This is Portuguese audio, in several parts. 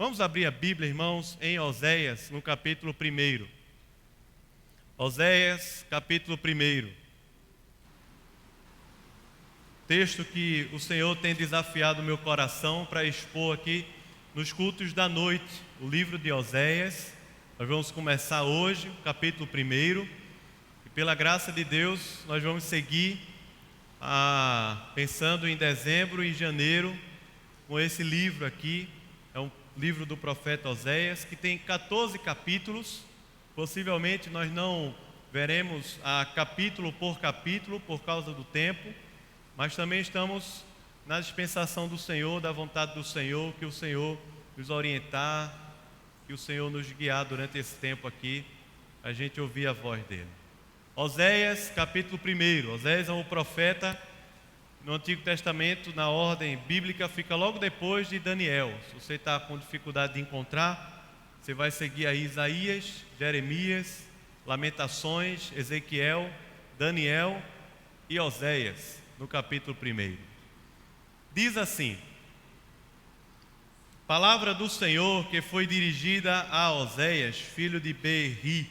Vamos abrir a Bíblia, irmãos, em Oséias, no capítulo 1. Oséias, capítulo 1. Texto que o Senhor tem desafiado o meu coração para expor aqui nos cultos da noite, o livro de Oséias. Nós vamos começar hoje, o capítulo 1, e pela graça de Deus, nós vamos seguir pensando em dezembro e janeiro com esse livro aqui. É um livro do profeta Oséias, que tem 14 capítulos. Possivelmente nós não veremos capítulo por causa do tempo, mas também estamos na dispensação do Senhor, da vontade do Senhor, que o Senhor nos orientar, que o Senhor nos guiar durante esse tempo aqui, a gente ouvir a voz dele. Oséias, capítulo 1. Oséias é um profeta no Antigo Testamento, na ordem bíblica, fica logo depois de Daniel. Se você está com dificuldade de encontrar, você vai seguir aí Isaías, Jeremias, Lamentações, Ezequiel, Daniel e Oséias, no capítulo 1. Diz assim: palavra do Senhor que foi dirigida a Oséias, filho de Beeri,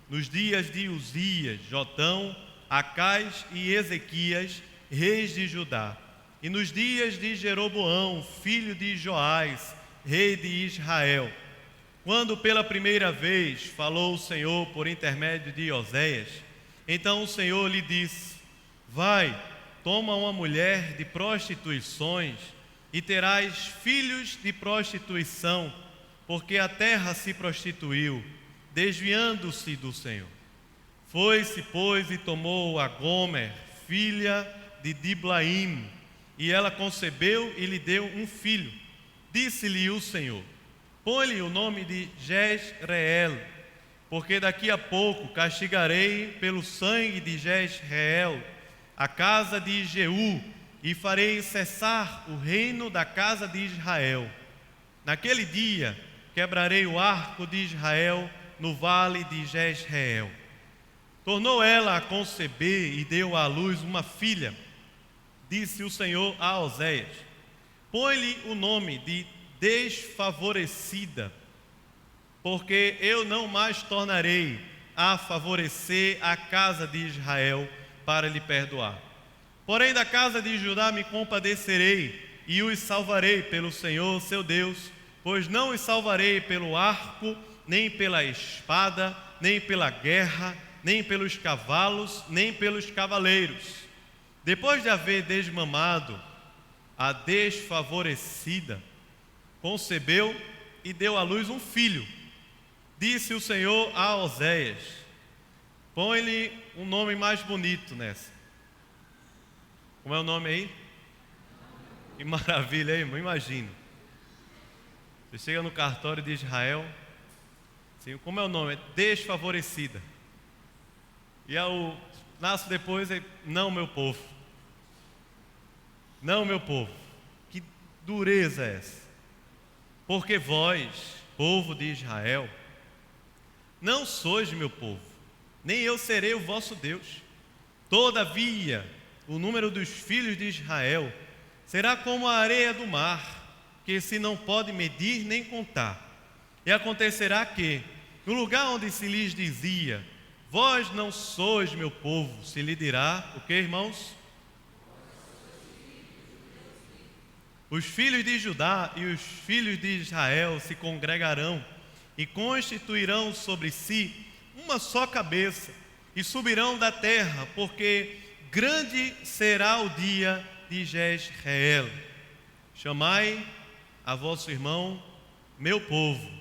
nos dias de Uzias, Jotão, Acais e Ezequias, reis de Judá, e nos dias de Jeroboão, filho de Joás, rei de Israel, quando pela primeira vez falou o Senhor por intermédio de Oséias. Então o Senhor lhe disse: vai, toma uma mulher de prostituições e terás filhos de prostituição, porque a terra se prostituiu, desviando-se do Senhor. Foi-se, pois, e tomou a Gomer, filha de Diblaim, e ela concebeu e lhe deu um filho. Disse-lhe o Senhor: põe-lhe o nome de Jezreel, porque daqui a pouco castigarei pelo sangue de Jezreel a casa de Jeú, e farei cessar o reino da casa de Israel. Naquele dia quebrarei o arco de Israel no vale de Jezreel. Tornou ela a conceber e deu à luz uma filha. Disse o Senhor a Oséias: põe-lhe o nome de desfavorecida, porque eu não mais tornarei a favorecer a casa de Israel para lhe perdoar. Porém da casa de Judá me compadecerei e os salvarei pelo Senhor seu Deus, pois não os salvarei pelo arco, nem pela espada, nem pela guerra, nem pelos cavalos, nem pelos cavaleiros. Depois de haver desmamado, a desfavorecida concebeu e deu à luz um filho. Disse o Senhor a Oséias: põe-lhe um nome mais bonito nessa. Como é o nome aí? Que maravilha, hein, irmão? Imagina. Você chega no cartório de Israel, assim, como é o nome? É desfavorecida. E nasce depois, não, meu povo. Não, meu povo. Que dureza é essa? Porque vós, povo de Israel, não sois meu povo, nem eu serei o vosso Deus. Todavia, o número dos filhos de Israel será como a areia do mar, que se não pode medir nem contar. E acontecerá que, no lugar onde se lhes dizia: vós não sois meu povo, se lhe dirá o que, irmãos? Os filhos de Judá e os filhos de Israel se congregarão e constituirão sobre si uma só cabeça e subirão da terra, porque grande será o dia de Jezreel. Chamai a vosso irmão meu povo,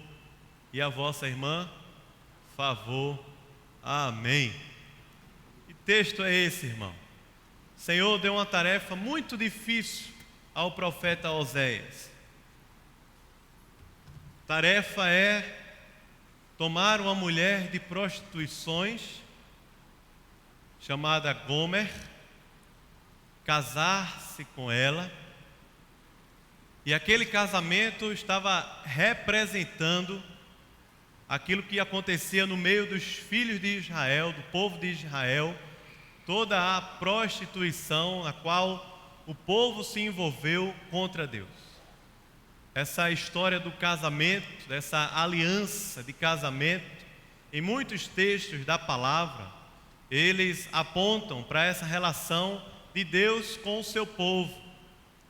e a vossa irmã favor. Amém. Que texto é esse, irmão? O Senhor deu uma tarefa muito difícil ao profeta Oséias. Tarefa é tomar uma mulher de prostituições, chamada Gomer, casar-se com ela, e aquele casamento estava representando aquilo que acontecia no meio dos filhos de Israel, do povo de Israel, toda a prostituição na qual o povo se envolveu contra Deus. essa história do casamento, dessa aliança de casamento, em muitos textos da palavra, eles apontam para essa relação de Deus com o seu povo,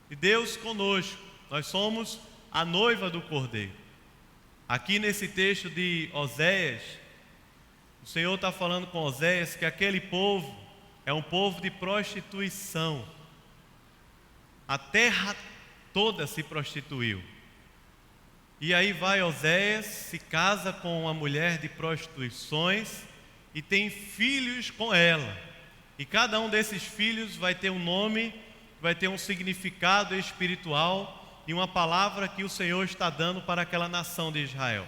de Deus conosco. Nós somos a noiva do Cordeiro. Aqui nesse texto de Oséias, o Senhor está falando com Oséias que aquele povo é um povo de prostituição. A terra toda se prostituiu. E aí vai Oséias, se casa com uma mulher de prostituições e tem filhos com ela. E cada um desses filhos vai ter um nome, vai ter um significado espiritual e uma palavra que o Senhor está dando para aquela nação de Israel.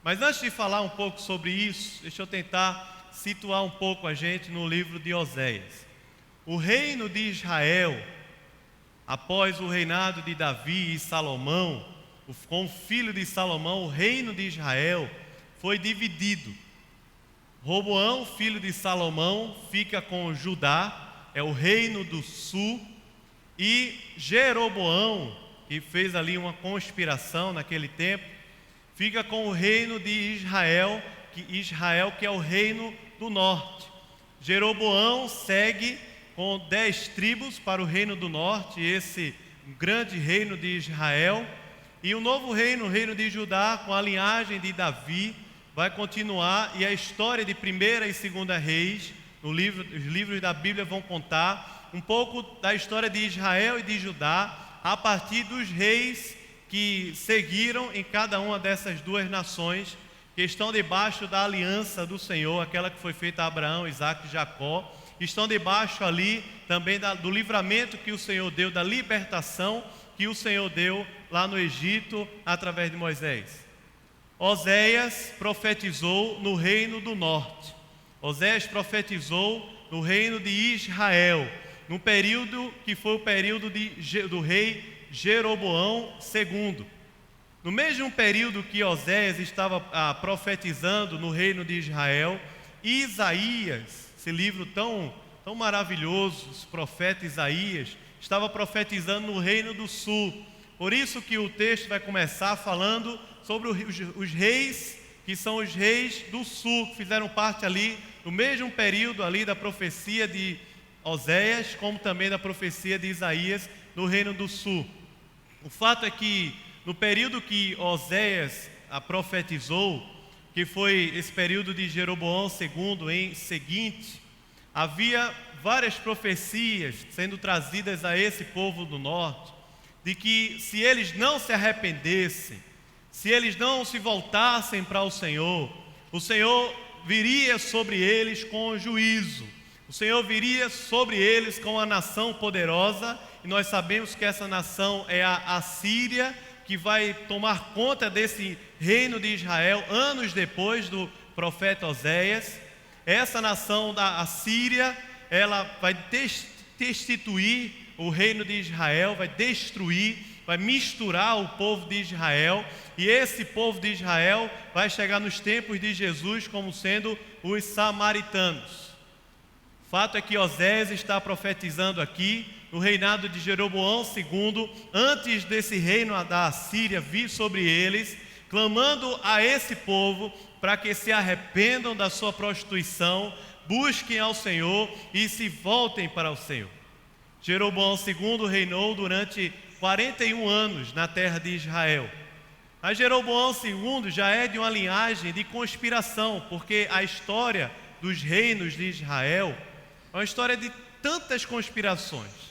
Mas antes de falar um pouco sobre isso, deixa eu tentar situar um pouco a gente no livro de Oséias. O reino de Israel, após o reinado de Davi e Salomão, com o filho de Salomão, o reino de Israel foi dividido. Roboão, filho de Salomão, fica com Judá, é o reino do sul, e Jeroboão, que fez ali uma conspiração naquele tempo, fica com o reino de Israel, que é o reino do norte. Jeroboão segue com 10 tribos para o reino do norte, esse grande reino de Israel. E o novo reino, o reino de Judá, com a linhagem de Davi, vai continuar, e a história de 1ª e 2ª Reis, os livros da Bíblia vão contar um pouco da história de Israel e de Judá, a partir dos reis que seguiram em cada uma dessas duas nações, que estão debaixo da aliança do Senhor, aquela que foi feita a Abraão, Isaque e Jacó, estão debaixo ali também do livramento que o Senhor deu, da libertação que o Senhor deu lá no Egito, através de Moisés. Oséias profetizou no reino do norte. Oséias profetizou no reino de Israel, no período que foi o período do rei Jeroboão II. No mesmo período que Oséias estava profetizando no reino de Israel, Isaías, esse livro tão maravilhoso, o profeta Isaías, estava profetizando no reino do sul. Por isso que o texto vai começar falando sobre os reis, que são os reis do sul, que fizeram parte ali do mesmo período ali da profecia de Oséias, como também da profecia de Isaías no reino do sul. O fato é que no período que Oséias profetizou, que foi esse período de Jeroboão II em seguinte, havia várias profecias sendo trazidas a esse povo do norte, de que se eles não se arrependessem, se eles não se voltassem para o Senhor viria sobre eles com juízo, o Senhor viria sobre eles com uma nação poderosa, e nós sabemos que essa nação é a Assíria, que vai tomar conta desse reino de Israel anos depois do profeta Oséias. Essa nação da Assíria, ela vai destituir o reino de Israel, vai destruir, vai misturar o povo de Israel, e esse povo de Israel vai chegar nos tempos de Jesus como sendo os samaritanos. O fato é que Oséias está profetizando aqui no reinado de Jeroboão II, antes desse reino da Assíria vir sobre eles, clamando a esse povo para que se arrependam da sua prostituição, busquem ao Senhor e se voltem para o Senhor. Jeroboão II reinou durante 41 anos na terra de Israel. Mas Jeroboão II já é de uma linhagem de conspiração, porque a história dos reinos de Israel é uma história de tantas conspirações.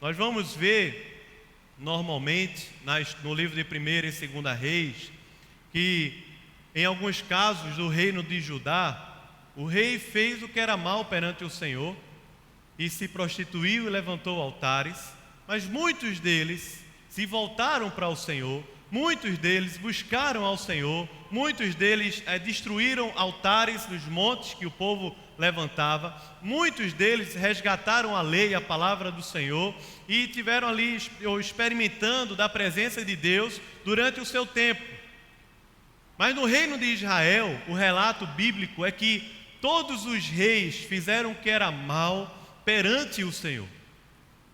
Nós vamos ver, normalmente, no livro de 1ª e 2ª Reis, que em alguns casos do reino de Judá, o rei fez o que era mal perante o Senhor e se prostituiu e levantou altares, mas muitos deles se voltaram para o Senhor, muitos deles buscaram ao Senhor, muitos deles destruíram altares nos montes que o povo levantava, muitos deles resgataram a lei, a palavra do Senhor, e tiveram ali experimentando da presença de Deus durante o seu tempo. Mas no reino de Israel, o relato bíblico é que todos os reis fizeram o que era mal perante o Senhor.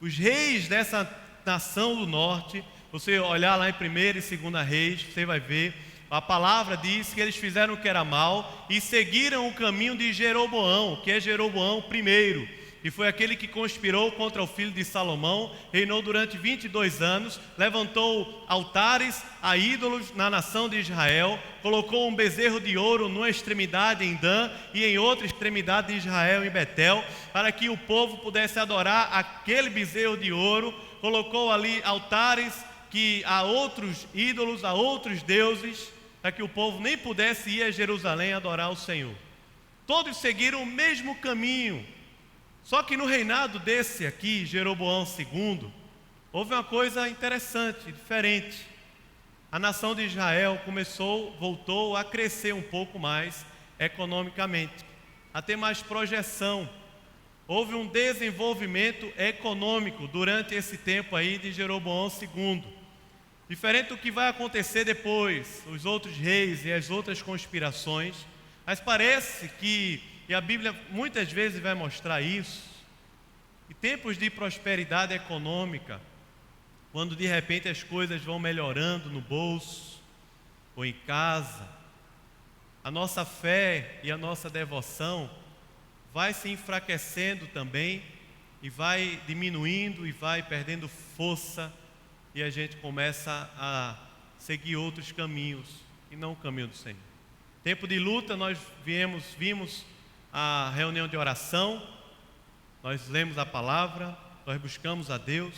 Os reis dessa nação do norte você olhar lá em 1ª e 2ª Reis, você vai ver, a palavra diz que eles fizeram o que era mal e seguiram o caminho de Jeroboão, que é Jeroboão I, que foi aquele que conspirou contra o filho de Salomão, reinou durante 22 anos, levantou altares a ídolos na nação de Israel, colocou um bezerro de ouro numa extremidade em Dan e em outra extremidade de Israel em Betel, para que o povo pudesse adorar aquele bezerro de ouro, colocou ali altares a outros ídolos, a outros deuses, para que o povo nem pudesse ir a Jerusalém adorar o Senhor. Todos seguiram o mesmo caminho. Só que no reinado desse aqui, Jeroboão II, houve uma coisa interessante, diferente. A nação de Israel voltou a crescer um pouco mais economicamente, a ter mais projeção. Houve um desenvolvimento econômico durante esse tempo aí de Jeroboão II. Diferente do que vai acontecer depois, os outros reis e as outras conspirações, mas parece que, e a Bíblia muitas vezes vai mostrar isso, e tempos de prosperidade econômica, quando de repente as coisas vão melhorando no bolso ou em casa, a nossa fé e a nossa devoção vai se enfraquecendo também e vai diminuindo e vai perdendo força, e a gente começa a seguir outros caminhos e não o caminho do Senhor. Tempo de luta, nós vimos a reunião de oração, nós lemos a palavra, nós buscamos a Deus,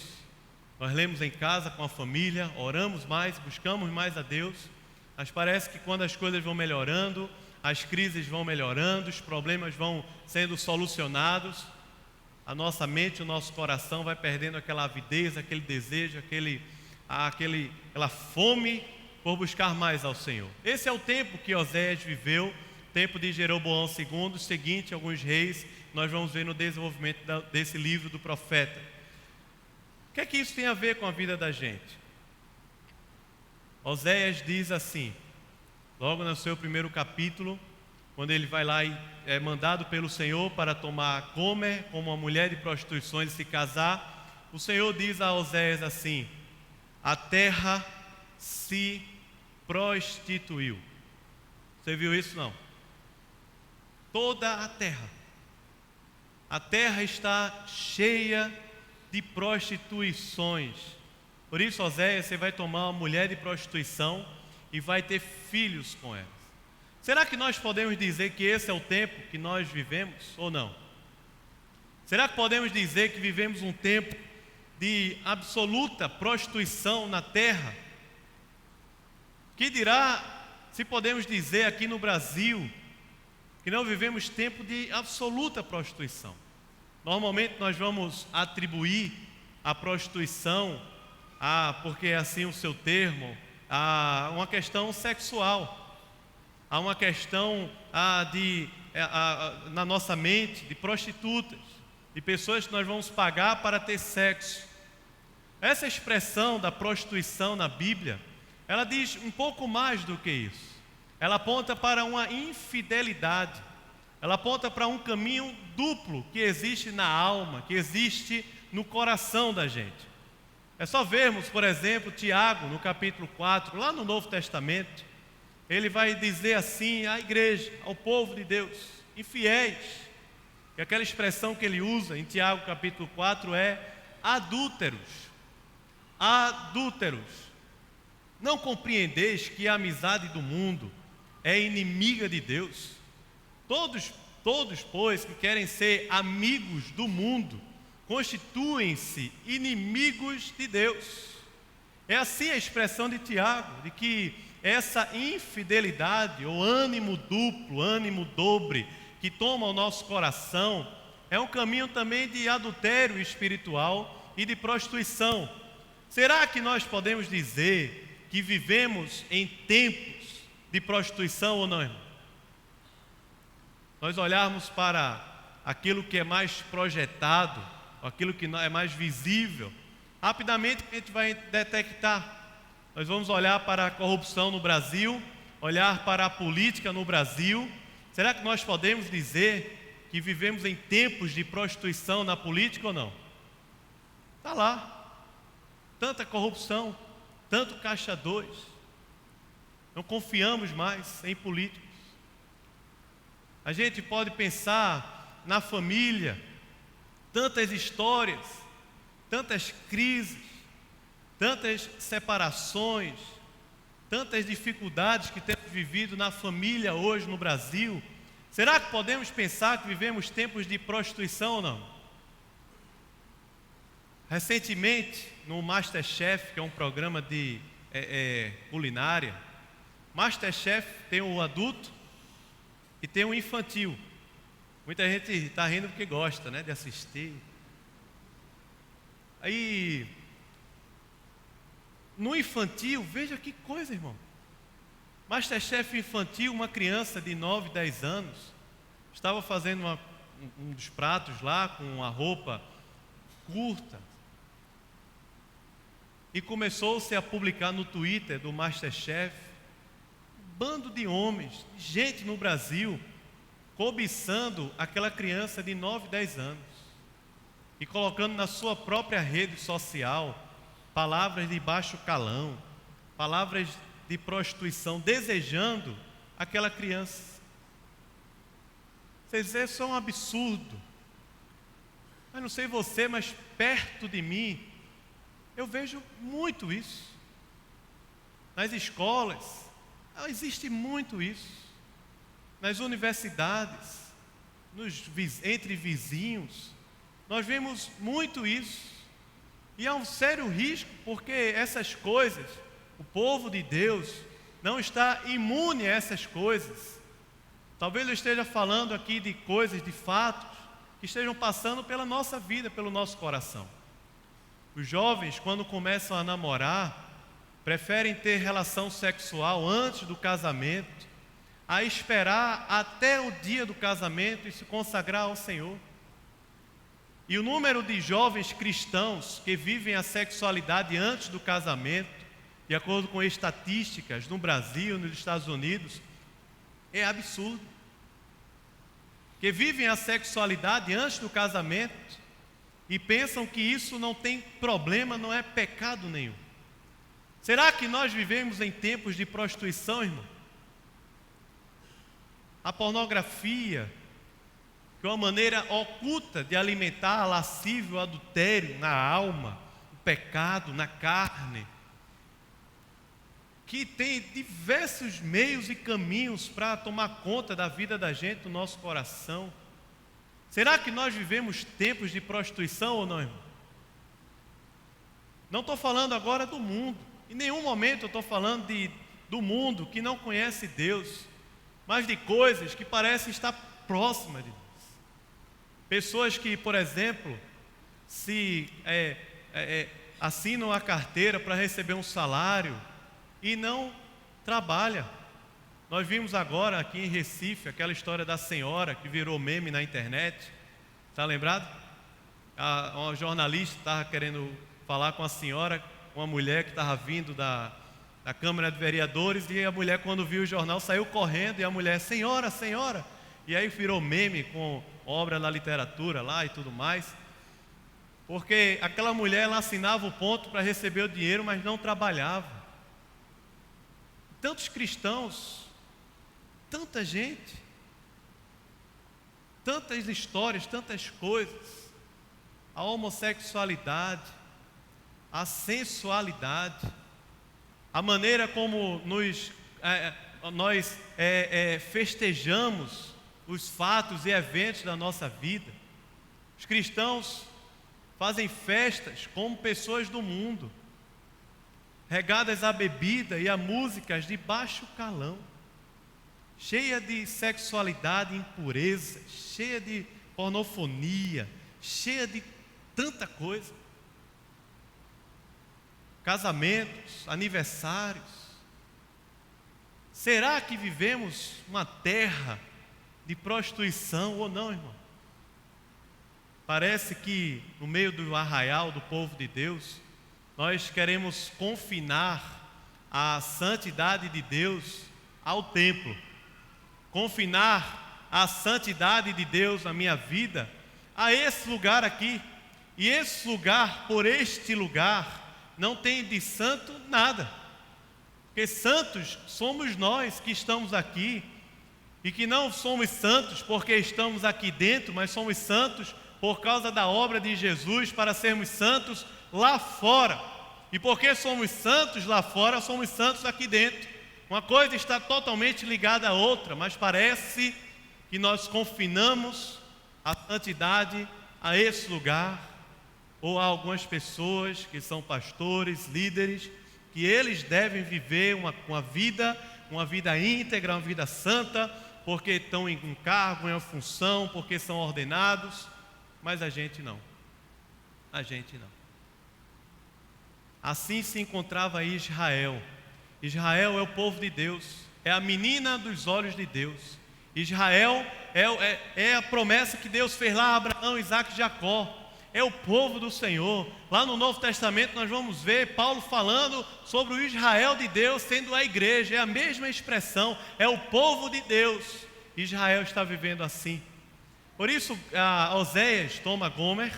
nós lemos em casa com a família, oramos mais, buscamos mais a Deus, mas parece que quando as coisas vão melhorando, as crises vão melhorando, os problemas vão sendo solucionados, a nossa mente, o nosso coração vai perdendo aquela avidez, aquele desejo, aquela fome por buscar mais ao Senhor. Esse é o tempo que Oséias viveu, tempo de Jeroboão II, seguinte, alguns reis, nós vamos ver no desenvolvimento desse livro do profeta. O que é que isso tem a ver com a vida da gente? Oséias diz assim, logo no seu primeiro capítulo, quando ele vai lá e é mandado pelo Senhor para tomar Gomer, como uma mulher de prostituição, ele se casar, o Senhor diz a Oséias assim: a terra se prostituiu. Você viu isso? Não? Toda a terra está cheia de prostituições. Por isso, Oséias, você vai tomar uma mulher de prostituição e vai ter filhos com ela. Será que nós podemos dizer que esse é o tempo que nós vivemos ou não? Será que podemos dizer que vivemos um tempo de absoluta prostituição na terra? Que dirá se podemos dizer aqui no Brasil que não vivemos tempo de absoluta prostituição? Normalmente nós vamos atribuir a prostituição, porque é assim o seu termo, a uma questão sexual. Há uma questão na nossa mente de prostitutas, de pessoas que nós vamos pagar para ter sexo. Essa expressão da prostituição na Bíblia, ela diz um pouco mais do que isso. Ela aponta para uma infidelidade, ela aponta para um caminho duplo que existe na alma, que existe no coração da gente. É só vermos, por exemplo, Tiago, no capítulo 4, lá no Novo Testamento, ele vai dizer assim à igreja, ao povo de Deus, infiéis, que aquela expressão que ele usa em Tiago capítulo 4 é adúlteros. Adúlteros. Não compreendeis que a amizade do mundo é inimiga de Deus? Todos, pois, que querem ser amigos do mundo, constituem-se inimigos de Deus. É assim a expressão de Tiago, de que essa infidelidade, ou ânimo duplo, ânimo dobre, que toma o nosso coração, é um caminho também de adultério espiritual e de prostituição. Será que nós podemos dizer que vivemos em tempos de prostituição ou não, irmão? Nós olharmos para aquilo que é mais projetado, aquilo que é mais visível, rapidamente a gente vai detectar. Nós vamos olhar para a corrupção no Brasil, olhar para a política no Brasil. Será que nós podemos dizer que vivemos em tempos de prostituição na política ou não? Está lá, tanta corrupção, tanto caixa 2. Não confiamos mais em políticos. A gente pode pensar na família, tantas histórias, tantas crises, tantas separações, tantas dificuldades que temos vivido na família hoje no Brasil. Será que podemos pensar que vivemos tempos de prostituição ou não? Recentemente, no MasterChef, que é um programa de culinária, MasterChef tem o adulto e tem o infantil. Muita gente está rindo porque gosta, né, de assistir. Aí, no infantil, veja que coisa, irmão. MasterChef infantil, uma criança de 9, 10 anos, estava fazendo um dos pratos lá com uma roupa curta. E começou-se a publicar no Twitter do MasterChef, um bando de homens, gente no Brasil, cobiçando aquela criança de 9, 10 anos e colocando na sua própria rede social palavras de baixo calão, palavras de prostituição, desejando aquela criança. Vocês dizem, isso é um absurdo. Mas não sei você, mas perto de mim eu vejo muito isso. Nas escolas existe muito isso. Nas universidades, entre vizinhos, nós vemos muito isso. E há um sério risco, porque essas coisas, o povo de Deus não está imune a essas coisas. Talvez eu esteja falando aqui de coisas, de fatos, que estejam passando pela nossa vida, pelo nosso coração. Os jovens, quando começam a namorar, preferem ter relação sexual antes do casamento, a esperar até o dia do casamento e se consagrar ao Senhor. E o número de jovens cristãos que vivem a sexualidade antes do casamento, de acordo com estatísticas no Brasil, nos Estados Unidos, é absurdo. Que vivem a sexualidade antes do casamento e pensam que isso não tem problema, não é pecado nenhum. Será que nós vivemos em tempos de prostituição, irmão? A pornografia, que é uma maneira oculta de alimentar a lascívia, o adultério na alma, o pecado na carne, que tem diversos meios e caminhos para tomar conta da vida da gente, do nosso coração. Será que nós vivemos tempos de prostituição ou não, irmão? Não estou falando agora do mundo. Em nenhum momento eu estou falando do mundo que não conhece Deus, mas de coisas que parecem estar próximas de Deus. Pessoas que, por exemplo, se assinam a carteira para receber um salário e não trabalham. Nós vimos agora aqui em Recife aquela história da senhora que virou meme na internet. Está lembrado? Uma jornalista estava querendo falar com a senhora, uma mulher que estava vindo da Câmara de Vereadores, e a mulher, quando viu o jornal, saiu correndo, e a mulher, senhora, senhora, e aí virou meme com obra na literatura lá e tudo mais, porque aquela mulher, ela assinava o ponto para receber o dinheiro, mas não trabalhava. Tantos cristãos, tanta gente, tantas histórias, tantas coisas, a homossexualidade, a sensualidade, a maneira como nós festejamos os fatos e eventos da nossa vida. Os cristãos fazem festas como pessoas do mundo, regadas à bebida e a músicas de baixo calão, cheia de sexualidade e impureza, cheia de pornofonia, cheia de tanta coisa. Casamentos, aniversários. Será que vivemos uma terra de prostituição ou não, irmão? Parece que no meio do arraial do povo de Deus, nós queremos confinar a santidade de Deus ao templo, confinar a santidade de Deus na minha vida a esse lugar aqui, e esse lugar, por este lugar, não tem de santo nada. Porque santos somos nós que estamos aqui, e que não somos santos porque estamos aqui dentro, mas somos santos por causa da obra de Jesus, para sermos santos lá fora. E porque somos santos lá fora, somos santos aqui dentro. Uma coisa está totalmente ligada à outra, mas parece que nós confinamos a santidade a esse lugar, ou a algumas pessoas que são pastores, líderes, que eles devem viver uma vida íntegra, uma vida santa, porque estão em um cargo, em uma função, porque são ordenados, mas a gente não. Assim se encontrava Israel. Israel é o povo de Deus, é a menina dos olhos de Deus. Israel é a promessa que Deus fez lá a Abraão, Isaque e Jacó. É o povo do Senhor. Lá no Novo Testamento nós vamos ver Paulo falando sobre o Israel de Deus sendo a igreja. É a mesma expressão, é o povo de Deus. Israel está vivendo assim. Por isso Oséias toma Gomer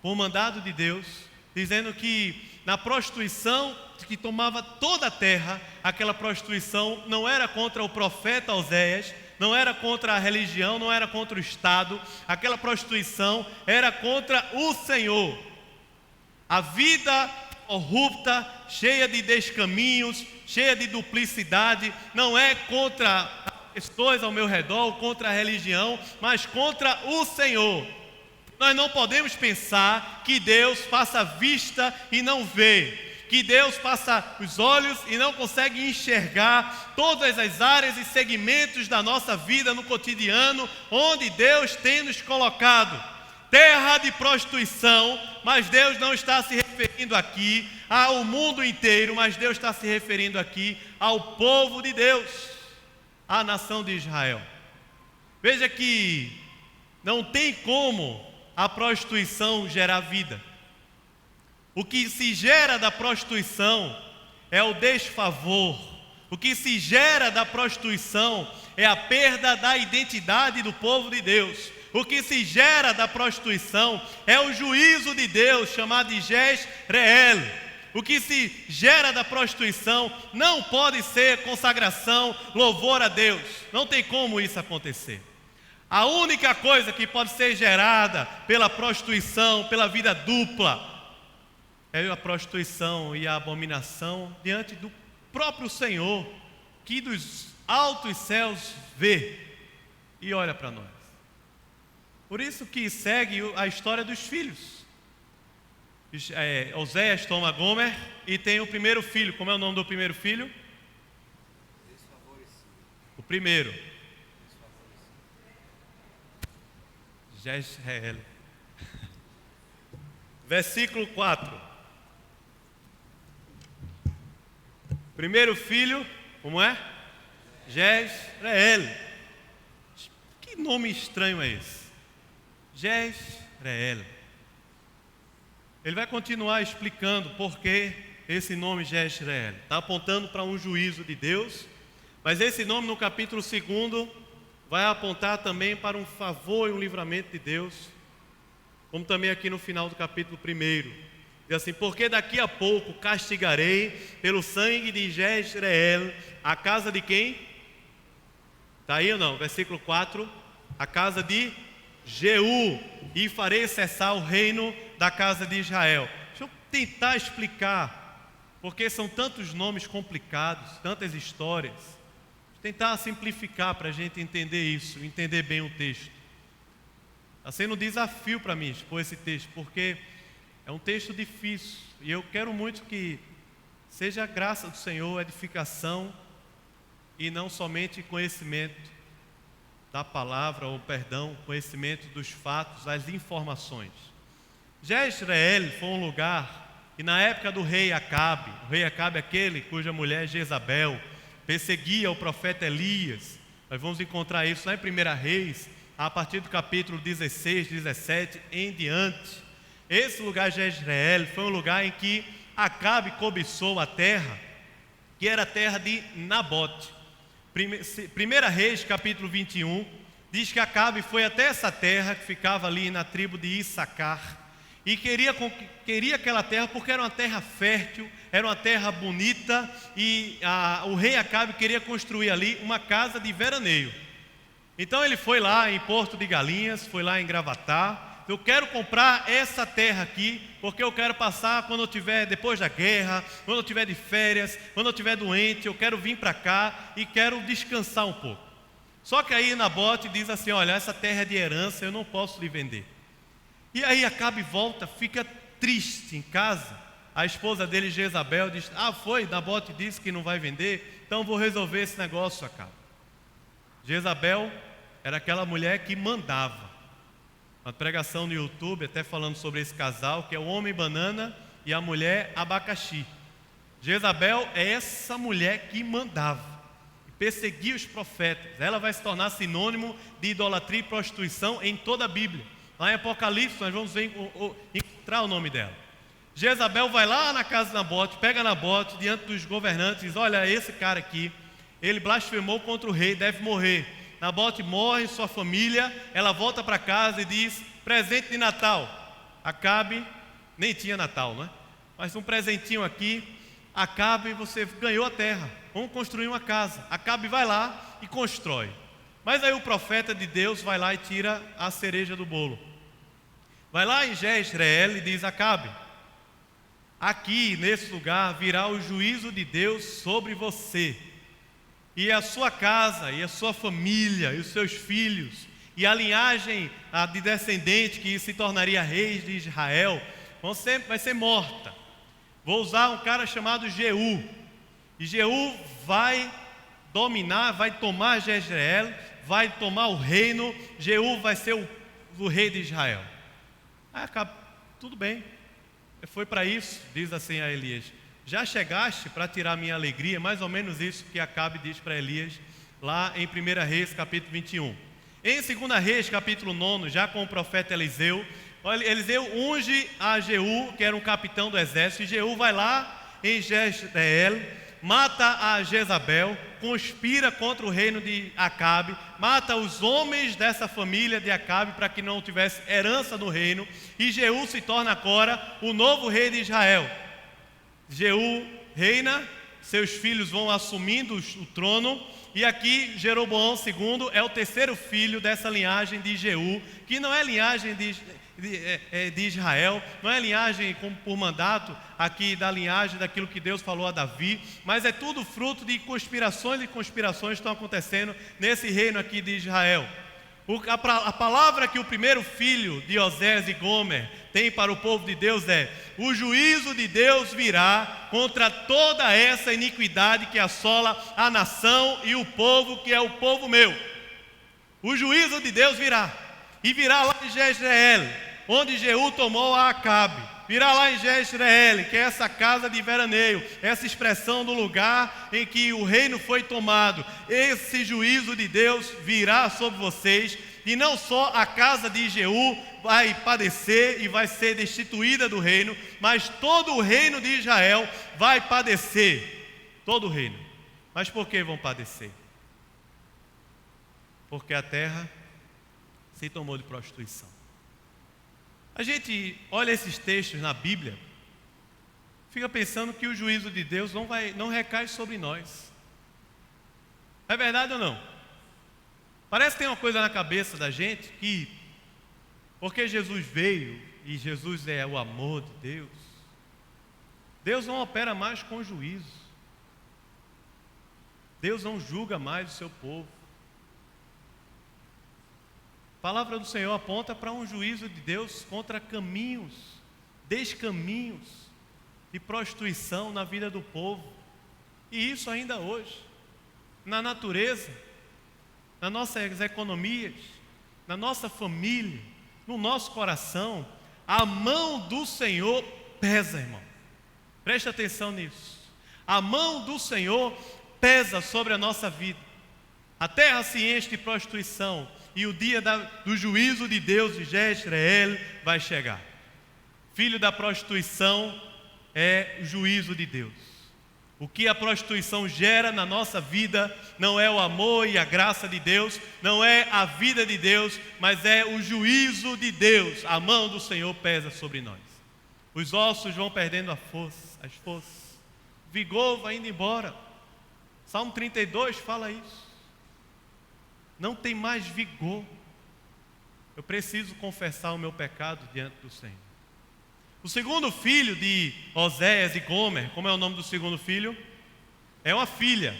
por mandado de Deus, dizendo que na prostituição que tomava toda a terra, aquela prostituição não era contra o profeta Oséias, não era contra a religião, não era contra o Estado, aquela prostituição era contra o Senhor. A vida corrupta, cheia de descaminhos, cheia de duplicidade, não é contra pessoas ao meu redor, contra a religião, mas contra o Senhor. Nós não podemos pensar que Deus passa vista e não vê, que Deus passa os olhos e não consegue enxergar todas as áreas e segmentos da nossa vida no cotidiano, onde Deus tem nos colocado. Terra de prostituição, mas Deus não está se referindo aqui ao mundo inteiro, mas Deus está se referindo aqui ao povo de Deus, à nação de Israel. Veja que não tem como a prostituição gerar vida. O que se gera da prostituição é o desfavor. O que se gera da prostituição é a perda da identidade do povo de Deus. O que se gera da prostituição é o juízo de Deus, chamado de Jezreel. O que se gera da prostituição não pode ser consagração, louvor a Deus. Não tem como isso acontecer. A única coisa que pode ser gerada pela prostituição, pela vida dupla, é a prostituição e a abominação diante do próprio Senhor, que dos altos céus vê e olha para nós. Por isso que segue a história dos filhos. Oséias toma Gomer e tem o primeiro filho. Como é o nome do primeiro filho? O primeiro. Jezreel. Versículo 4. Primeiro filho, como é? Jezreel. Que nome estranho é esse? Jezreel. Ele vai continuar explicando por que esse nome Jezreel. Está apontando para um juízo de Deus, mas esse nome no capítulo 2 vai apontar também para um favor e um livramento de Deus, como também aqui no final do capítulo 1. Diz assim: porque daqui a pouco castigarei pelo sangue de Jezreel a casa de quem? Está aí ou não? Versículo 4. A casa de Jeú, e farei cessar o reino da casa de Israel. Deixa eu tentar explicar, porque são tantos nomes complicados, tantas histórias. Vou tentar simplificar para a gente entender isso, entender bem o texto. Está sendo um desafio para mim expor esse texto, porque é um texto difícil, e eu quero muito que seja a graça do Senhor, edificação, e não somente conhecimento da palavra, ou perdão, conhecimento dos fatos, das informações. Jezreel foi um lugar que na época do rei Acabe, o rei Acabe é aquele cuja mulher Jezabel perseguia o profeta Elias. Nós vamos encontrar isso lá em 1 Reis, a partir do capítulo 16, 17 em diante. Esse lugar Jezreel foi um lugar em que Acabe cobiçou a terra, que era a terra de Nabote. 1 Reis, capítulo 21, diz que Acabe foi até essa terra, que ficava ali na tribo de Issacar, e queria aquela terra porque era uma terra fértil, era uma terra bonita, e o rei Acabe queria construir ali uma casa de veraneio. Então ele foi lá em Porto de Galinhas, foi lá em Gravatar. Eu quero comprar essa terra aqui, porque eu quero passar quando eu tiver, depois da guerra, quando eu tiver de férias, quando eu tiver doente, eu quero vir para cá e quero descansar um pouco. Só que aí Nabote diz assim: olha, essa terra é de herança, eu não posso lhe vender. E aí Acabe volta, fica triste em casa. A esposa dele, Jezabel, diz: Nabote disse que não vai vender, então vou resolver esse negócio, Acabe. Jezabel era aquela mulher que mandava. Uma pregação no YouTube até falando sobre esse casal, que é o homem banana e a mulher abacaxi. Jezabel é essa mulher que mandava, perseguia os profetas. Ela vai se tornar sinônimo de idolatria e prostituição em toda a Bíblia. Lá em Apocalipse nós vamos encontrar o nome dela. Jezabel vai lá na casa de Nabote, pega Nabote diante dos governantes e diz: olha, esse cara aqui, ele blasfemou contra o rei, deve morrer. Nabote morre, sua família, ela volta para casa e diz: presente de Natal. Acabe, nem tinha Natal, não é? Mas um presentinho aqui. Acabe, você ganhou a terra, vamos construir uma casa. Acabe vai lá e constrói. Mas aí o profeta de Deus vai lá e tira a cereja do bolo. Vai lá em Jezreel e diz: Acabe, aqui nesse lugar virá o juízo de Deus sobre você, e a sua casa, e a sua família, e os seus filhos, e a linhagem de descendente que se tornaria reis de Israel, vai ser morta. Vou usar um cara chamado Jeú, e Jeú vai dominar, vai tomar Jezreel, vai tomar o reino. Jeú vai ser o rei de Israel. Aí Acabe: tudo bem, foi para isso, diz assim a Elias: já chegaste para tirar minha alegria? Mais ou menos isso que Acabe diz para Elias, lá em 1 Reis, capítulo 21. Em 2 Reis, capítulo 9, já com o profeta Eliseu, Eliseu unge a Jeú, que era um capitão do exército, e Jeú vai lá em Jezreel, mata a Jezabel, conspira contra o reino de Acabe, mata os homens dessa família de Acabe para que não tivesse herança no reino, e Jeú se torna agora o novo rei de Israel. Jeú reina, seus filhos vão assumindo o trono, e aqui Jeroboão II é o terceiro filho dessa linhagem de Jeú, que não é linhagem de Israel, não é linhagem por mandato aqui da linhagem daquilo que Deus falou a Davi, mas é tudo fruto de conspirações e conspirações que estão acontecendo nesse reino aqui de Israel. A palavra que o primeiro filho de Osés e Gomer tem para o povo de Deus é: o juízo de Deus virá contra toda essa iniquidade que assola a nação e o povo que é o povo meu. O juízo de Deus virá, e virá lá em Jezreel, onde Jeú tomou a Acabe. Virá lá em Jezreel, que é essa casa de veraneio, essa expressão do lugar em que o reino foi tomado. Esse juízo de Deus virá sobre vocês, e não só a casa de Jeú vai padecer e vai ser destituída do reino, mas todo o reino de Israel vai padecer. Todo o reino. Mas por que vão padecer? Porque a terra se tomou de prostituição. A gente olha esses textos na Bíblia, fica pensando que o juízo de Deus não recai sobre nós. É verdade ou não? Parece que tem uma coisa na cabeça da gente que, porque Jesus veio e Jesus é o amor de Deus, Deus não opera mais com juízo. Deus não julga mais o seu povo. A palavra do Senhor aponta para um juízo de Deus contra caminhos, descaminhos de prostituição na vida do povo. E isso ainda hoje, na natureza, nas nossas economias, na nossa família, no nosso coração, a mão do Senhor pesa, irmão. Preste atenção nisso. A mão do Senhor pesa sobre a nossa vida. A terra se enche de prostituição, e o dia do juízo de Deus de Jezreel vai chegar. Filho da prostituição é o juízo de Deus. O que a prostituição gera na nossa vida não é o amor e a graça de Deus, não é a vida de Deus, mas é o juízo de Deus. A mão do Senhor pesa sobre nós. Os ossos vão perdendo as forças. O vigor vai indo embora. Salmo 32 fala isso. Não tem mais vigor. Eu preciso confessar o meu pecado diante do Senhor. O segundo filho de Oséias e Gomer, como é o nome do segundo filho? É uma filha.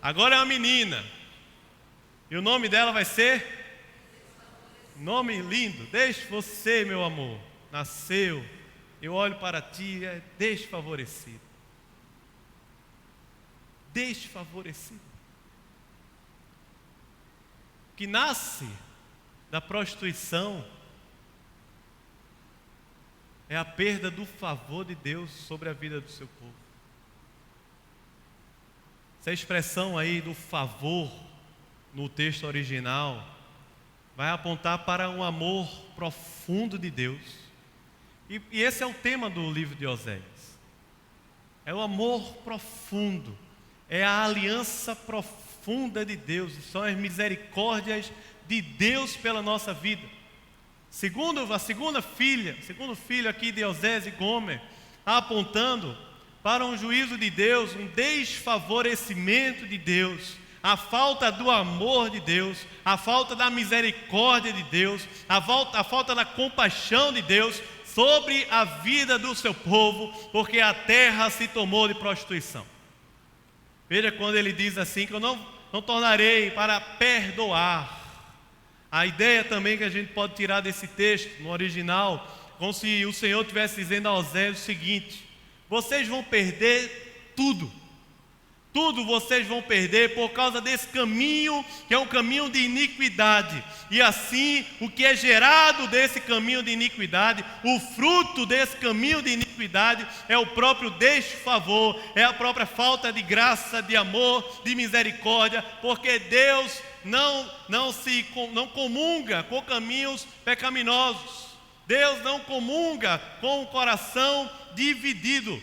Agora é uma menina. E o nome dela vai ser? Nome lindo. Deixe você, meu amor. Nasceu. Eu olho para ti, é desfavorecido. Desfavorecido. Que nasce da prostituição é a perda do favor de Deus sobre a vida do seu povo. Essa expressão aí do favor no texto original vai apontar para um amor profundo de Deus. E esse é o tema do livro de Oséias. É o amor profundo, é a aliança profunda de Deus, são as misericórdias de Deus pela nossa vida. Segundo filho aqui de Oséias e Gomer, apontando para um juízo de Deus, um desfavorecimento de Deus, a falta do amor de Deus, a falta da misericórdia de Deus, a falta da compaixão de Deus sobre a vida do seu povo, porque a terra se tomou de prostituição. Veja quando ele diz assim, que eu não tornarei para perdoar. A ideia também que a gente pode tirar desse texto, no original, como se o Senhor estivesse dizendo a Oséias o seguinte: vocês vão perder tudo. Tudo vocês vão perder por causa desse caminho, que é um caminho de iniquidade. E assim, o que é gerado desse caminho de iniquidade, o fruto desse caminho de iniquidade, é o próprio desfavor, é a própria falta de graça, de amor, de misericórdia, porque Deus não comunga com caminhos pecaminosos. Deus não comunga com o coração dividido.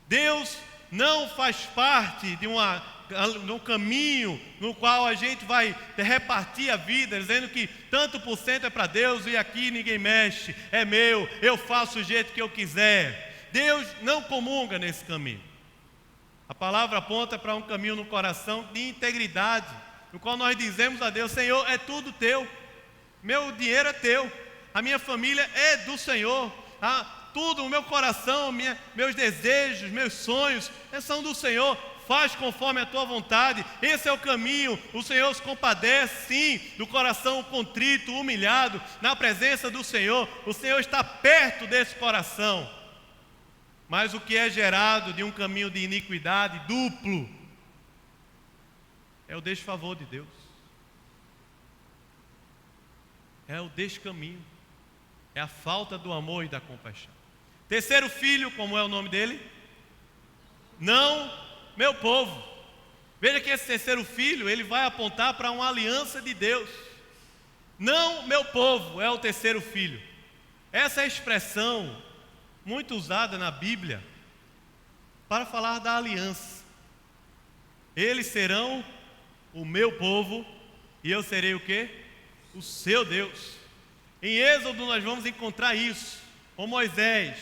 Deus não faz parte de um caminho no qual a gente vai repartir a vida, dizendo que tanto por cento é para Deus e aqui ninguém mexe, é meu, eu faço o jeito que eu quiser. Deus não comunga nesse caminho. A palavra aponta para um caminho no coração de integridade, no qual nós dizemos a Deus: Senhor, é tudo teu, meu dinheiro é teu, a minha família é do Senhor, tudo, o meu coração, meus desejos, meus sonhos, são do Senhor. Faz conforme a tua vontade. Esse é o caminho. O Senhor se compadece, sim, do coração contrito, humilhado, na presença do Senhor. O Senhor está perto desse coração. Mas o que é gerado de um caminho de iniquidade duplo é o desfavor de Deus, é o descaminho, é a falta do amor e da compaixão. Terceiro filho, como é o nome dele? Não, meu povo. Veja que esse terceiro filho, ele vai apontar para uma aliança de Deus. Não, meu povo, é o terceiro filho. Essa é a expressão muito usada na Bíblia para falar da aliança. Eles serão o meu povo e eu serei o quê? O seu Deus. Em Êxodo nós vamos encontrar isso, com Moisés,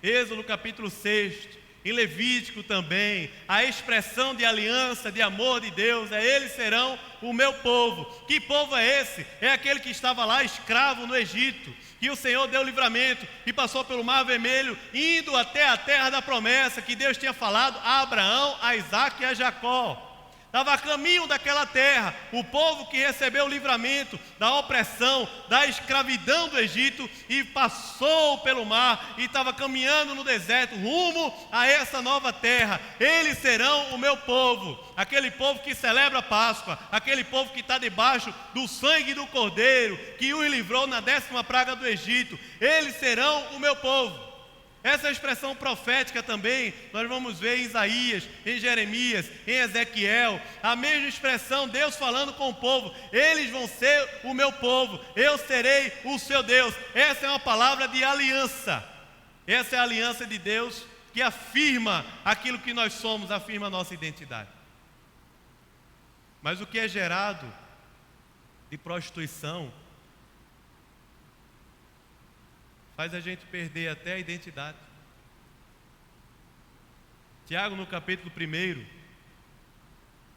Êxodo capítulo 6, em Levítico também, a expressão de aliança, de amor de Deus, eles serão o meu povo. Que povo é esse? É aquele que estava lá escravo no Egito, que o Senhor deu livramento, e passou pelo Mar Vermelho, indo até a terra da promessa, que Deus tinha falado a Abraão, a Isaque e a Jacó. Estava a caminho daquela terra, o povo que recebeu o livramento da opressão, da escravidão do Egito, e passou pelo mar, e estava caminhando no deserto, rumo a essa nova terra. Eles serão o meu povo, aquele povo que celebra a Páscoa, aquele povo que está debaixo do sangue do Cordeiro, que os livrou na 10ª praga do Egito. Eles serão o meu povo. Essa expressão profética também nós vamos ver em Isaías, em Jeremias, em Ezequiel. A mesma expressão, Deus falando com o povo: eles vão ser o meu povo, eu serei o seu Deus. Essa é uma palavra de aliança. Essa é a aliança de Deus que afirma aquilo que nós somos, afirma a nossa identidade. Mas o que é gerado de prostituição faz a gente perder até a identidade. Tiago, no capítulo 1,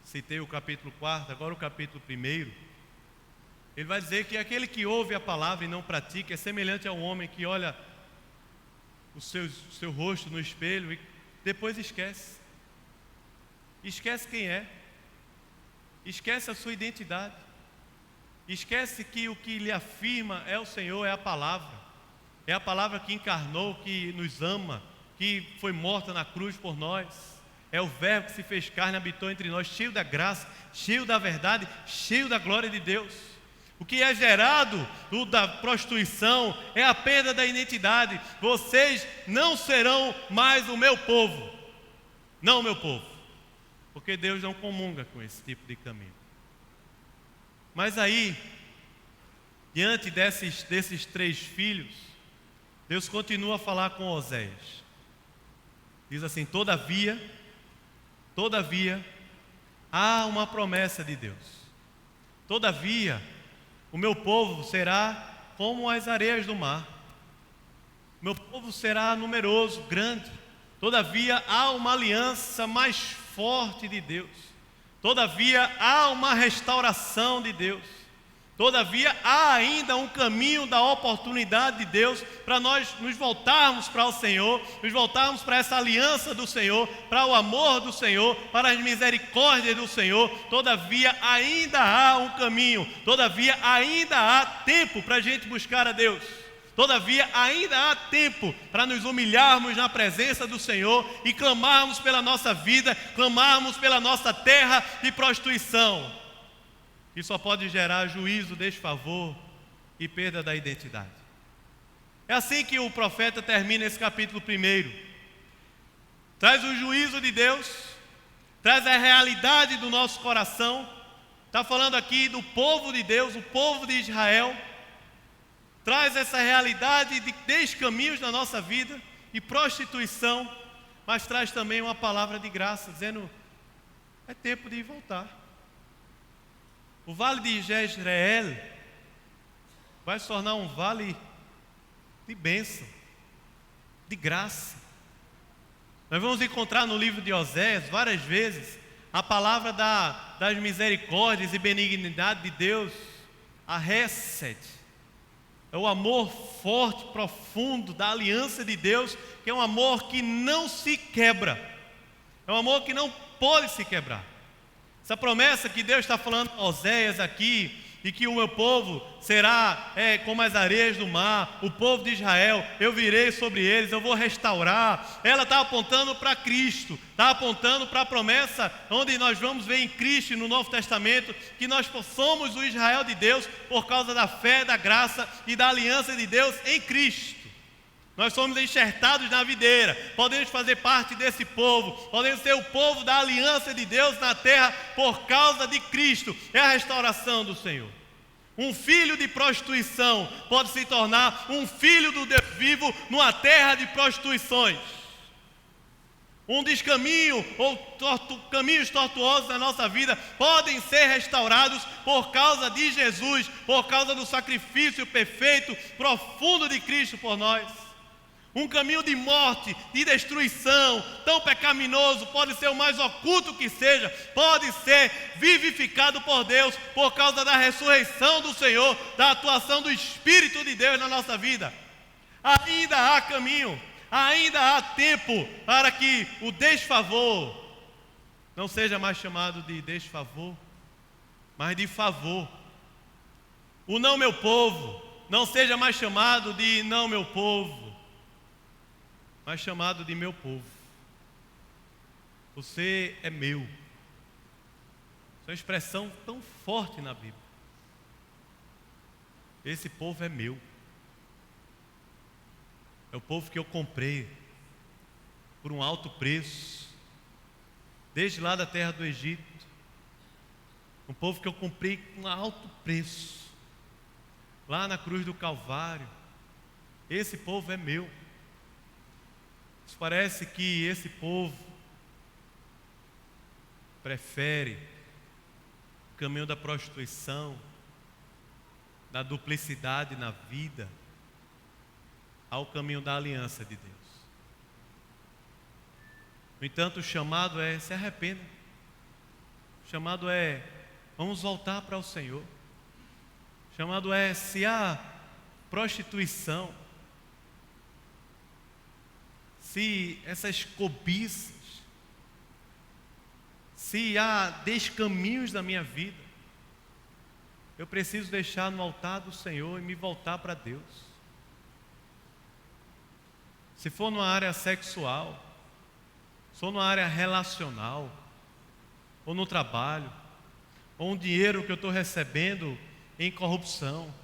citei o capítulo 4, agora o capítulo 1, ele vai dizer que aquele que ouve a palavra e não pratica é semelhante ao homem que olha o seu rosto no espelho e depois esquece. Esquece quem é, esquece a sua identidade, esquece que o que lhe afirma é o Senhor, é a palavra que encarnou, que nos ama, que foi morta na cruz por nós. É o Verbo que se fez carne, habitou entre nós, cheio da graça, cheio da verdade, cheio da glória de Deus. O que é gerado da prostituição é a perda da identidade. Vocês não serão mais o meu povo, não o meu povo, porque Deus não comunga com esse tipo de caminho. Mas aí, diante desses 3 filhos, Deus continua a falar com Oséias. Diz assim: todavia, há uma promessa de Deus. Todavia, o meu povo será como as areias do mar. O meu povo será numeroso, grande. Todavia, há uma aliança mais forte de Deus. Todavia, há uma restauração de Deus. Todavia, há ainda um caminho da oportunidade de Deus para nós nos voltarmos para o Senhor, nos voltarmos para essa aliança do Senhor, para o amor do Senhor, para as misericórdias do Senhor. Todavia, ainda há um caminho. Todavia, ainda há tempo para a gente buscar a Deus. Todavia, ainda há tempo para nos humilharmos na presença do Senhor e clamarmos pela nossa vida, clamarmos pela nossa terra de prostituição. Que só pode gerar juízo, desfavor e perda da identidade. É assim que o profeta termina esse capítulo 1. Traz o juízo de Deus, traz a realidade do nosso coração. Está falando aqui do povo de Deus, o povo de Israel. Traz essa realidade de descaminhos na nossa vida e prostituição, mas traz também uma palavra de graça, dizendo: é tempo de voltar. O vale de Jezreel vai se tornar um vale de bênção, de graça. Nós vamos encontrar no livro de Oséias várias vezes a palavra das misericórdias e benignidade de Deus, a Hesed. É o amor forte, profundo da aliança de Deus, que é um amor que não se quebra, é um amor que não pode se quebrar. Essa promessa que Deus está falando a Oséias aqui, e que o meu povo será como as areias do mar, o povo de Israel, eu virei sobre eles, eu vou restaurar. Ela está apontando para Cristo, está apontando para a promessa onde nós vamos ver em Cristo, no Novo Testamento, que nós somos o Israel de Deus por causa da fé, da graça e da aliança de Deus em Cristo. Nós somos enxertados na videira, podemos fazer parte desse povo, podemos ser o povo da aliança de Deus na terra por causa de Cristo. É a restauração do Senhor. Um filho de prostituição pode se tornar um filho do Deus vivo numa terra de prostituições. Um descaminho ou caminhos tortuosos na nossa vida podem ser restaurados por causa de Jesus, por causa do sacrifício perfeito, profundo de Cristo por nós. Um caminho de morte, de destruição, tão pecaminoso, pode ser o mais oculto que seja, pode ser vivificado por Deus por causa da ressurreição do Senhor, da atuação do Espírito de Deus na nossa vida. Ainda há caminho, ainda há tempo para que o desfavor não seja mais chamado de desfavor, mas de favor. O não meu povo não seja mais chamado de não meu povo, mas chamado de meu povo. Você é meu. Isso é uma expressão tão forte na Bíblia. Esse povo é meu. É o povo que eu comprei por um alto preço, desde lá da terra do Egito. Um povo que eu comprei com um alto preço, lá na cruz do Calvário. Esse povo é meu. Mas parece que esse povo prefere o caminho da prostituição, da duplicidade na vida, ao caminho da aliança de Deus. No entanto, o chamado é: se arrependa. O chamado é: vamos voltar para o Senhor. O chamado é: se há prostituição, se essas cobiças, se há descaminhos da minha vida, eu preciso deixar no altar do Senhor e me voltar para Deus. Se for numa área sexual, se for numa área relacional, ou no trabalho, ou um dinheiro que eu estou recebendo em corrupção,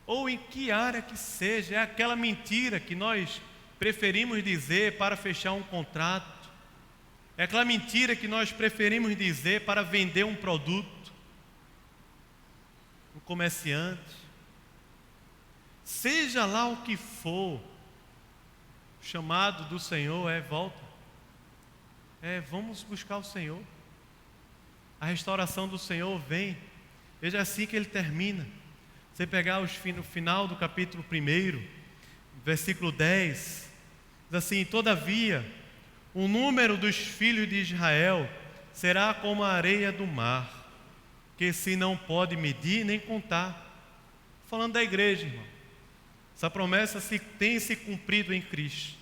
ou em que área que seja, é aquela mentira que nós preferimos dizer para fechar um contrato, é aquela mentira que nós preferimos dizer para vender um produto, um comerciante, seja lá o que for, o chamado do Senhor é: volta, vamos buscar o Senhor. A restauração do Senhor vem. Veja assim que ele termina. Você pegar no final do capítulo 1, versículo 10, diz assim: todavia, o número dos filhos de Israel será como a areia do mar, que se não pode medir nem contar. Falando da igreja, irmão. Essa promessa tem se cumprido em Cristo.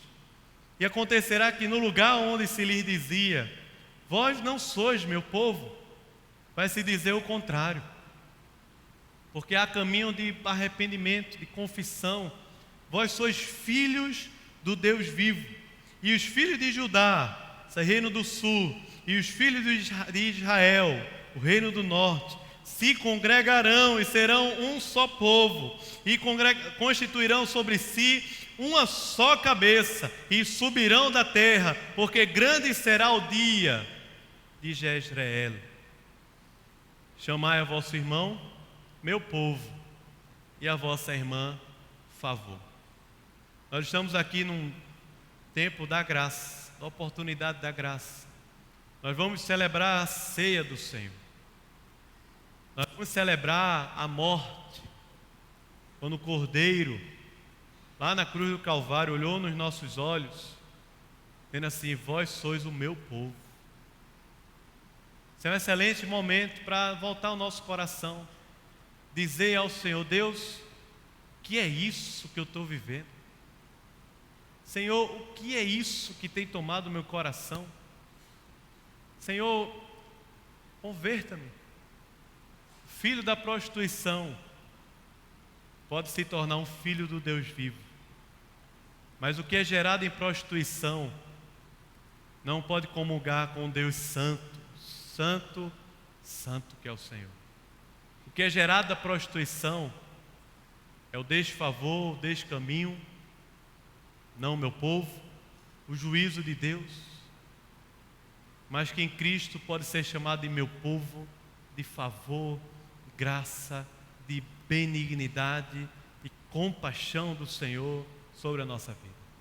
E acontecerá que no lugar onde se lhes dizia: vós não sois meu povo, vai se dizer o contrário. Porque há caminho de arrependimento, de confissão. Vós sois filhos do Deus vivo. E os filhos de Judá, esse reino do sul, e os filhos de Israel, o reino do norte, se congregarão e serão um só povo, e constituirão sobre si uma só cabeça, e subirão da terra, porque grande será o dia de Jezreel. Chamai a vosso irmão, meu povo, e a vossa irmã, favor. Nós estamos aqui num tempo da graça, da oportunidade da graça. Nós vamos celebrar a ceia do Senhor. Nós vamos celebrar a morte, quando o Cordeiro, lá na cruz do Calvário, olhou nos nossos olhos, dizendo assim: vós sois o meu povo. Esse é um excelente momento para voltar o nosso coração, dizer ao Senhor: Deus, o que é isso que eu estou vivendo? Senhor, o que é isso que tem tomado o meu coração? Senhor, converta-me. Filho da prostituição pode se tornar um filho do Deus vivo, mas o que é gerado em prostituição não pode comungar com o Deus santo, santo, santo que é o Senhor. O que é gerado da prostituição é o desfavor, o descaminho, não meu povo, o juízo de Deus, mas que em Cristo pode ser chamado de meu povo, de favor, de graça, de benignidade e compaixão do Senhor sobre a nossa vida.